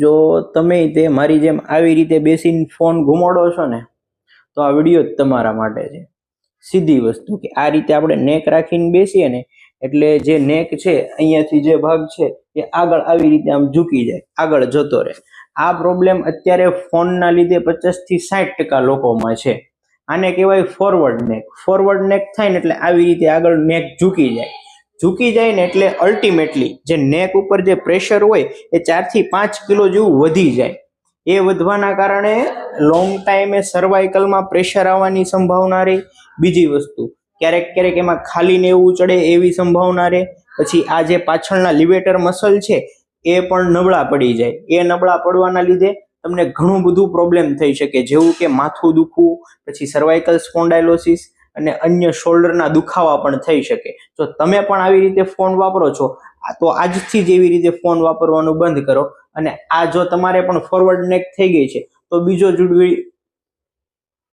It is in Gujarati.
જો તમે તે મારી જેમ આવી રીતે બેસીને ફોન ઘુમાડો છો ને તો આ વિડીયો જ તમારા માટે છે. સીધી વસ્તુ કે આ રીતે આપણે નેક રાખીને બેસીએ ને એટલે જે નેક છે અહીંયાથી જે ભાગ છે એ આગળ આવી રીતે આમ ઝૂકી જાય, આગળ જતો રહે. આ પ્રોબ્લેમ અત્યારે ફોનના લીધે 50 થી 60% લોકોમાં છે. આને કહેવાય ફોરવર્ડ નેક. ફોરવર્ડ નેક થાય ને એટલે આવી રીતે આગળ નેક ઝૂકી જાય ને એટલે અલ્ટિમેટલી જે નેક ઉપર જે પ્રેશર હોય એ 4 થી 5 કિલો જેવું વધી જાય. એ વધવાના કારણે લોંગ ટાઈમે સર્વાઇકલમાં પ્રેશર આવવાની સંભાવના રહે. બીજી વસ્તુ, ક્યારેક એમાં ખાલીને એવું ચડે એવી સંભાવના રહે. પછી આ જે પાછળના લિવેટર મસલ છે એ પણ નબળા પડી જાય. એ નબળા પડવાના લીધે તમને ઘણું બધું પ્રોબ્લેમ થઈ શકે, જેવું કે માથું દુખવું, પછી સર્વાઇકલ સ્પોન્ડાઇલોસિસ અને અન્ય શોલ્ડરના દુખાવા પણ થઈ શકે. જો તમે પણ આવી રીતે ફોન વાપરો છો તો આજથી જ એવી રીતે ફોન વાપરવાનું બંધ કરો. અને આ જો તમારે પણ ફોરવર્ડ નેક થઈ ગઈ છે તો બીજો